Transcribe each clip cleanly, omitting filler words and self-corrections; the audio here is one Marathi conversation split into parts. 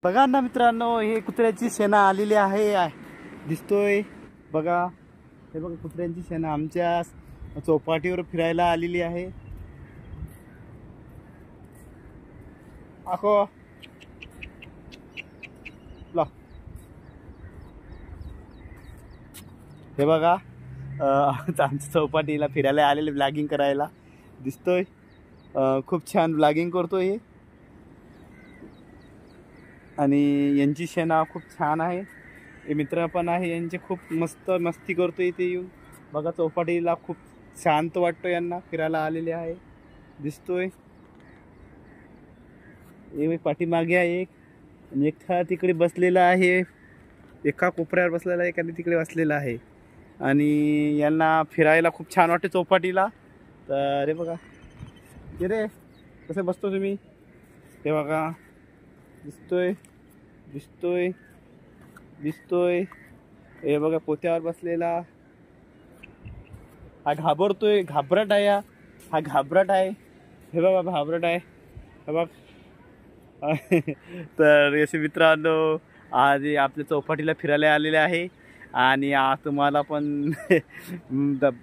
बघा ना मित्रांनो, हे कुत्र्याची शेणा आलेली आहे, दिसतोय बघा. हे बघा, कुत्र्यांची शेणा आमच्या चौपाटीवर फिरायला आलेली आहे. आखो ला हे बघा, आमच्या चौपाटीला फिरायला आलेले, ब्लॉगिंग करायला दिसतोय. खूप छान ब्लॉगिंग करतोय आणि यांची शेणा खूप छान आहे. हे मित्र पण आहे यांचे, खूप मस्त मस्ती करतोय इथे येऊन. बघा, चौपाटीला खूप शांत वाटतो यांना, फिरायला आलेले आहे दिसतोय. हे पाठीमागे आहे एक, आणि एकटा तिकडे बसलेला आहे, एका कोपऱ्यावर बसलेला आहे, एखादी तिकडे बसलेला आहे. आणि यांना फिरायला खूप छान वाटते चौपाटीला. तर हे बघा, हे रे कसे बसतो तुम्ही, हे बघा दिसतोय दिसतोय दिसतोय. हे बघा, पोत्यावर बसलेला हा घाबरतोय, घाबरट आहे हा घाबरट आहे. हे बघा, घाबरट आहे हे बघ. तर असे मित्रांनो, आज आपल्या चौपाटीला फिरायला आलेले आहे आणि आज तुम्हाला पण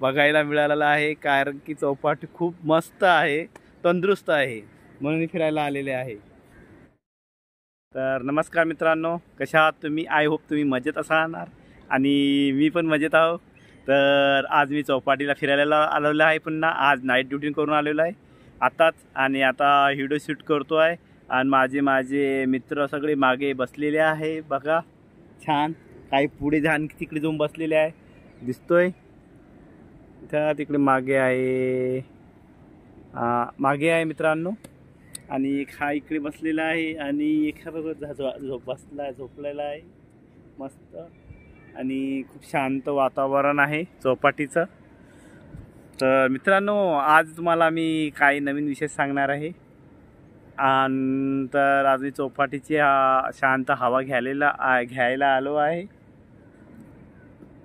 बघायला मिळालेलं आहे, कारण की चौपाटी खूप मस्त आहे, तंदुरुस्त आहे, म्हणून फिरायला आलेले आहे. तर नमस्कार मित्रांनो, कशा आहात तुम्ही? आय होप तुम्ही मजेत असणार आणि मी पण मजेत आहो. तर आज मी चौपाटीला फिरायला आलेलो आहे, पुन्हा आज नाईट ड्युटी करून आलेलो आहे आताच. आणि आता व्हिडिओ शूट करतो आहे आणि माझे मित्र सगळे मागे बसलेले आहे बघा, छान. काही पुढे जाऊन तिकडे जाऊन बसलेले आहे दिसतोय. तिकडे मागे आहे मित्रांनो. आणि एक हा इकडे बसलेला आहे आणि एखादा झोपलेला आहे मस्त. आणि खूप शांत वातावरण आहे चौपाटीचं. तर मित्रांनो, आज तुम्हाला मी काही नवीन विषय सांगणार आहे. आणि तर आज मी चौपाटीची शांत हवा घ्यायला आलो आहे.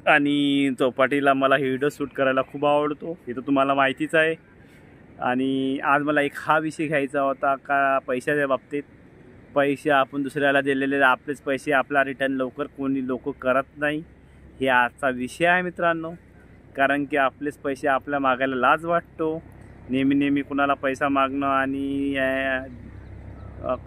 आणि चौपाटीला मला व्हिडिओ शूट करायला खूप आवडतो, हे तर तुम्हाला माहितीच आहे. आणि आज मला एक हा विषय घ्यायचा होता का पैशाच्या बाबतीत. पैसे आपण दुसऱ्याला दिलेले, आपलेच पैसे आपला रिटर्न लवकर कोणी लोक करत नाही, हे आजचा विषय आहे मित्रांनो. कारण की आपलेच पैसे आपल्या मागायला लाज वाटतो. नेहमी कुणाला पैसा मागणं आणि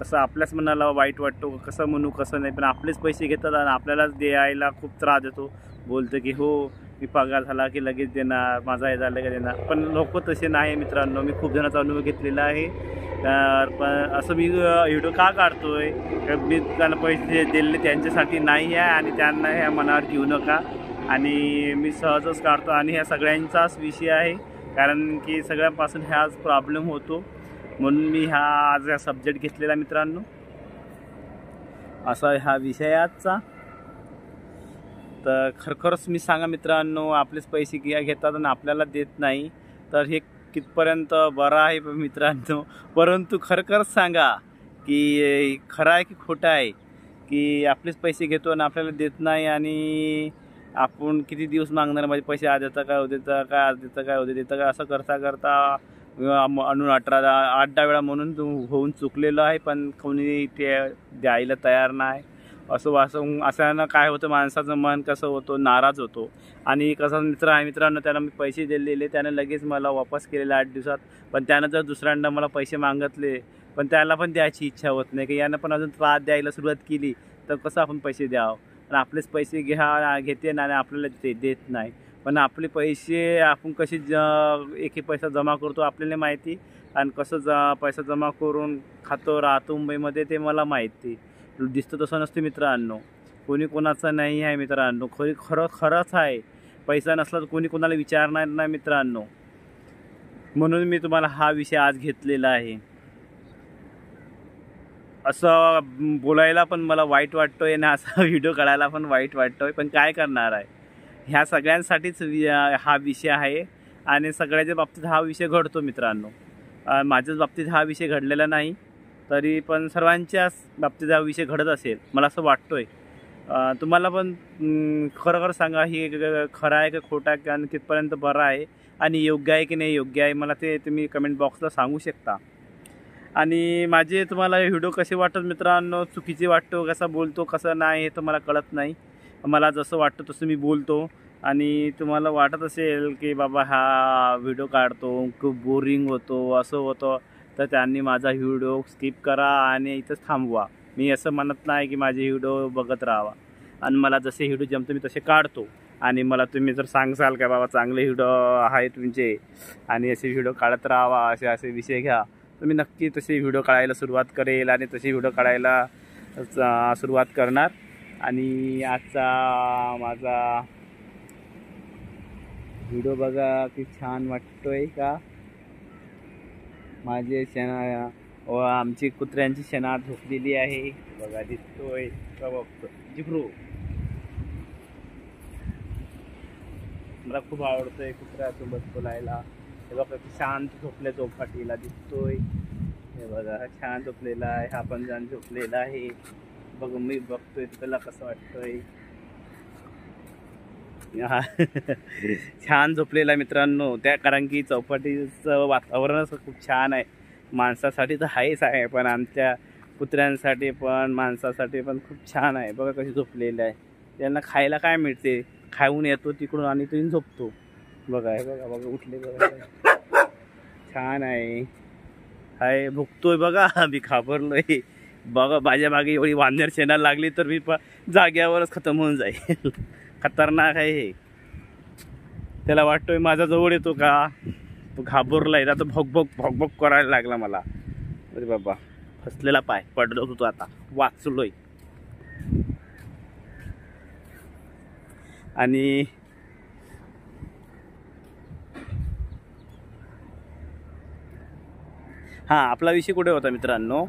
कसं आपल्याच मनाला वाईट वाटतो, कसं म्हणू कसं नाही. पण आपलेच पैसे घेतात आणि आपल्यालाच द्यायला खूप त्रास देतो. बोलतं की हो, मी पगार झाला की लगेच देणार, माझा हे झालं का देणार. पण लोक तसे नाही मित्रांनो. मी खूप जणांचा अनुभव घेतलेला आहे. तर पण असं मी व्हिडिओ का काढतोय, मी त्यांना पैसे दिले त्यांच्यासाठी नाही आहे आणि त्यांना ह्या मनावर घेऊ नका. आणि मी सहजच काढतो आणि ह्या सगळ्यांचाच विषय आहे, कारण की सगळ्यांपासून ह्याच प्रॉब्लेम होतो, म्हणून मी आज सब्जेक्ट घेतलेला मित्रांनो. असा हा विषयाचा. तर खरखरच मी सांगा मित्रांनो, आपलेच पैसे घेतात आणि आपल्याला देत नाही, तर हे कितपर्यंत बरं आहे मित्रांनो. परंतु खरखरच सांगा की खरं आहे की खोटं आहे, की आपलेच पैसे घेतो आणि आपल्याला देत नाही. आणि आपण किती दिवस मागणार, माझे पैसे आज देता काय, उद्या काय, आज देता काय, उद्या देता काय, असं करता आणून 8-10 वेळा म्हणून होऊन चुकलेलं आहे, पण कोणी ते द्यायला तयार नाही. असं काय होतं, माणसाचं मन कसं होतं, नाराज होतो. आणि कसा मित्र आहे मित्रांनो, त्याला मी पैसे दिलेले, त्यानं लगेच मला वापस केलेले 8 दिवसात. पण त्यानं जर दुसऱ्यांदा मला पैसे मागितले, पण त्याला पण द्यायची इच्छा होत नाही, की यानं पण अजून त्रास द्यायला सुरुवात केली, तर कसं आपण पैसे द्यावं. आणि आपलेच पैसे घेते आणि आपल्याला ते देत नाही. पण आपले पैसे आपण कसे एक पैसा जमा करतो आपल्याला माहिती, आणि कसं पैसा जमा करून राहतो मुंबईमध्ये ते मला माहिती. दिसतं तसं नसतं मित्रांनो, कोणी कोणाचं नाही आहे मित्रांनो. खरंच आहे, पैसा नसला तर कोणी कोणाला विचारणार नाही मित्रांनो. म्हणून मी तुम्हाला हा विषय आज घेतलेला आहे. असं बोलायला पण मला वाईट वाटतोय आणि असा व्हिडिओ काढायला पण वाईट वाटतोय, पण काय करणार आहे. ह्या सगळ्यांसाठीच हा विषय आहे आणि सगळ्याच्या बाबतीत हा विषय घडतो मित्रांनो. माझ्याच बाबतीत हा विषय घडलेला नाही, तरी पण सर्वांच्याच बाबतीत हा विषय घडत असेल, मला असं वाटतोय. तुम्हाला पण खरं सांगा, ही खरं आहे का खोटं आहे, आणि कितपर्यंत बरं आहे आणि योग्य आहे की नाही योग्य आहे, मला ते तुम्ही कमेंट बॉक्सला सांगू शकता. आणि माझे तुम्हाला व्हिडिओ कसे वाटतात मित्रांनो, चुकीचे वाटतो, कसा बोलतो कसं नाही हे तर मला कळत नाही. मला जसं वाटतं तसं मी बोलतो. आणि तुम्हाला वाटत असेल की बाबा हा व्हिडिओ काढतो खूप बोरिंग होतो असं होतं, तर त्यांनी माझा व्हिडिओ स्किप करा आणि इथंच थांबवा. मी असं म्हणत नाही की माझे व्हिडिओ बघत राहावा. आणि मला जसे व्हिडिओ जमतो मी तसे काढतो. आणि मला तुम्ही जर सांगसाल का बाबा चांगले व्हिडिओ आहे तुमचे आणि असे व्हिडिओ काढत राहावा, असे असे विषय घ्या, तर मी नक्की तसे व्हिडिओ काढायला सुरुवात करेल आणि तसे व्हिडिओ काढायला सुरुवात करणार. आणि आजचा माझा व्हिडिओ बघा की छान वाटतोय का. माझे शेणा व आमची कुत्र्यांची शेणा झोपलेली आहे बघा, दिसतोय का बघतो जिगरू. मला खूप आवडतंय कुत्र्यासोबत बोलायला. हे बघा की शांत झोपल्या चौपाटीला दिसतोय. हे बघा शांत झोपलेला आहे, हा पण छान झोपलेला आहे. बघ मी बघतोय त्याला कसं वाटतंय. छान झोपलेला मित्रांनो, त्या कारण की चौपाटीचं वातावरणच खूप छान आहे. माणसासाठी तर आहेच आहे, पण आमच्या कुत्र्यांसाठी पण माणसासाठी पण खूप छान आहे. बघा कशी झोपलेली आहे. त्यांना खायला काय मिळते, खाऊन येतो तिकडून आणि तुम्ही झोपतो. बघा हे बघा बघा उठले बघा, छान आहे. हाय भुकतोय बघा, मी घाबरलोय बघा. माझ्या मागे एवढी वानर शेणाला लागली तर मी जाग्यावरच खतम होऊन जाईल. खतरनाक आहे हे. त्याला वाटतोय माझा जवळ येतो का, तो घाबरलाय आता, भोक भोक करायला लागला मला. अरे बाबा फसलेला पाय, पडलो होतो आता, वाचलोय. आणि हां, आपला विषय कुठे होता मित्रांनो,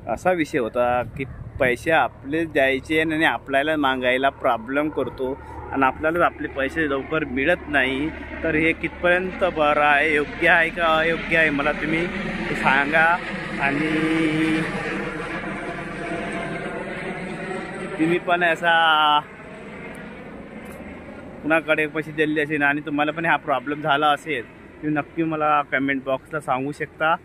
असा विषय होता की पैसे आपले द्यायचे आणि आपल्याला मागायला प्रॉब्लेम करतो आणि आपल्याला आपले पैसे लवकर मिळत नाही. तर हे कितपर्यंत बरं आहे, योग्य आहे का अयोग्य आहे, मला तुम्ही सांगा. आणि तुम्ही पण असा कुणाकडे पैसे दिले असेल आणि तुम्हाला पण हा प्रॉब्लेम झाला असेल, तुम्ही नक्की मला कमेंट बॉक्सला सांगू शकता.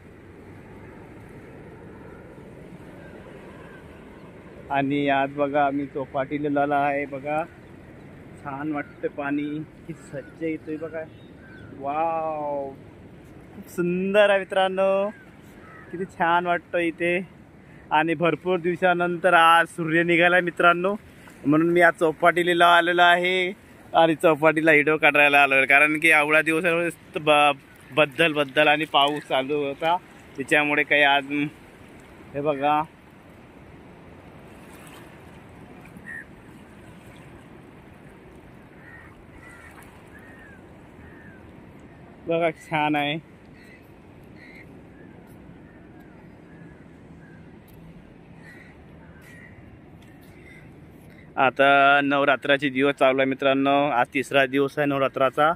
आणि आज बघा मी चौपाटीला आहे बघा, छान वाटतं पाणी, किती स्वच्छ येतोय बघा. वाव खूप सुंदर आहे मित्रांनो, किती छान वाटतं इथे. आणि भरपूर दिवसानंतर आज सूर्य निघाला मित्रांनो, म्हणून मी आज चौपाटीला आलेलो आहे. आणि चौपाटीला व्हिडिओ काढायला आलो आहे कारण की एवढ्या दिवस बद्दल आणि पाऊस चालू होता, त्याच्यामुळे काही आज हे बघा बघा छान आहे. आता नवरात्राचे दिवस चालू आहे मित्रांनो, आज 3रा दिवस आहे नवरात्राचा.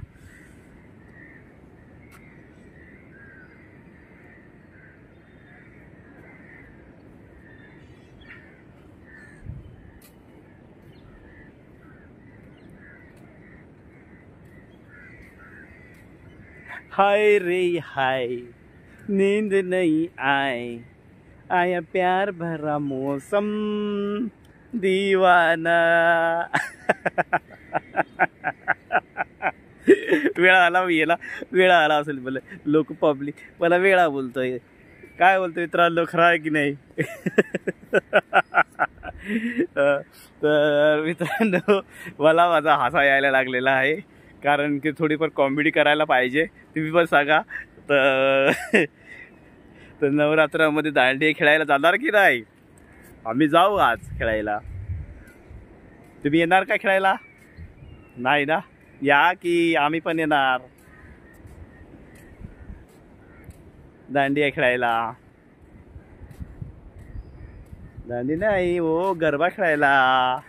हाय रे हाय, नींद नहीं आया प्यार भरा मौसम दीवाना. वेळा आला याला, वेळा आला असेल बोले लोक पब्लिक मला वेळा बोलतोय. काय बोलतोय मित्रांनो, खरं आहे की नाही. तर मित्रांनो मला माझा हसा यायला लागलेला आहे कारण की थोडीफार कॉमेडी करायला पाहिजे. तुम्ही पण सांगा. तर नवरात्रामध्ये दांडिया खेळायला जाणार की नाही. आम्ही जाऊ आज खेळायला. तुम्ही येणार का खेळायला. नाही ना, या की आम्ही पण येणार दांडिया खेळायला. दांडी नाही हो, गरबा खेळायला.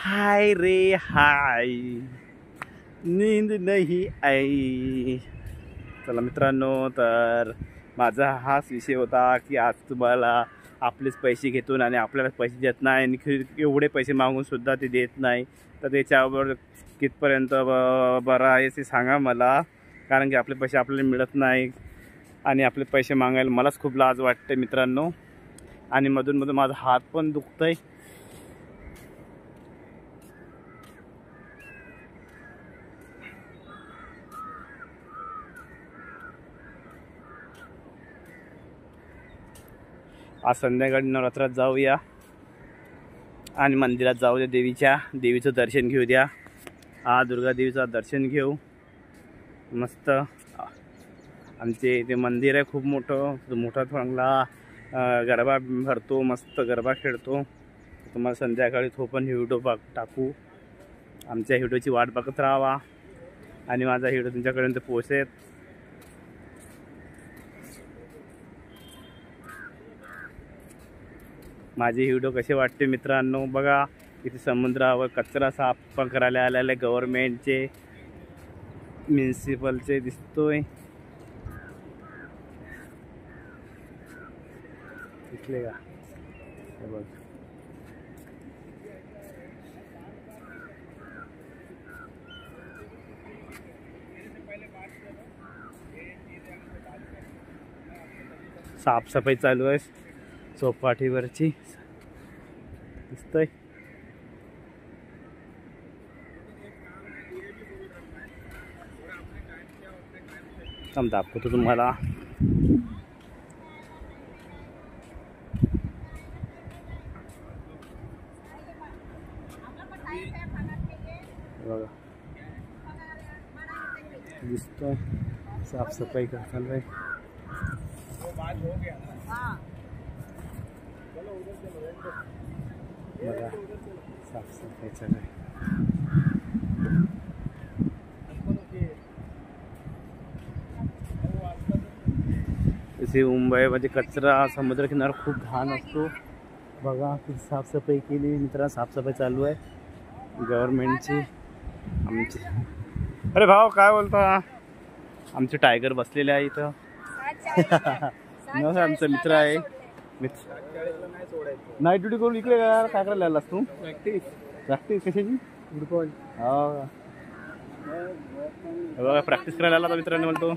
हाय रे हाय, नींद नाही आई. चला मित्रांनो, तर माझा हाच विषय होता की आज तुम्हाला आपलेच पैसे घेतून आणि आपल्याला पैसे देत नाही आणि एवढे पैसे मागून सुद्धा ते देत नाही. तर त्याच्यावर कितपर्यंत बरं आहे ते सांगा मला, कारण की आपले पैसे आपल्याला मिळत नाही आणि आपले पैसे मागायला मलाच खूप लाज वाटते मित्रांनो. आणि मधून मधून माझा हात पण दुखतंय. आज संध्याकाळी नवरात्रात जाऊया आणि मंदिरात जाऊ द्या, देवीचं दर्शन घेऊ द्या. दुर्गा देवीचं दर्शन घेऊ मस्त. आमचे इथे मंदिर आहे खूप मोठा चांगला. गरबा भरतो, मस्त गरबा खेळतो. तुम्हाला संध्याकाळी तो पण व्हिडिओ टाकू. आमच्या व्हिडिओची वाट बघत राहावा आणि माझा व्हिडिओ तुमच्यापर्यंत पोहोचेल. माझे व्हिडिओ कसे वाटते मित्रांनो बघा. इथे समुद्रावर कचरा साफ करायला आलेले गव्हर्नमेंटचे, म्युन्सिपलचे दिसतोय. दिसले का? बघ साफसफाई चालू आहे चौपाटीवरची दिसतंय. दाखवतो तुम्हाला. बघा दिसतोय साफसफाई करताना. बघा साफसफाई चालू आहे. इथे मुंबईमध्ये कचरा समुद्रकिनारा खूप घाण असतो. बघा किती साफसफाई केली मित्रांनो. साफसफाई चालू आहे गव्हर्नमेंटची. आमची अरे भाऊ काय बोलता. आमचे टायगर बसलेले आहे इथं. आमचा मित्र आहे. नाईट ड्युटी करून इकडे काय करायला आलास तू? प्रॅक्टिस कशाची? हो बघा प्रॅक्टिस करायला आला मित्रांनो. म्हणतो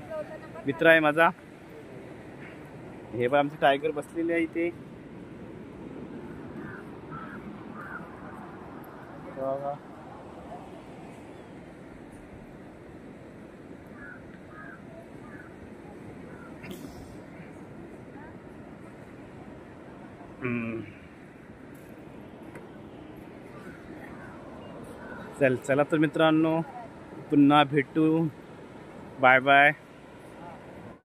मित्र आहे माझा. हे बघा आमचे टायगर बसलेले आहे इथे. चला तर मित्रांनो पुन्हा भेटू. Bye bye.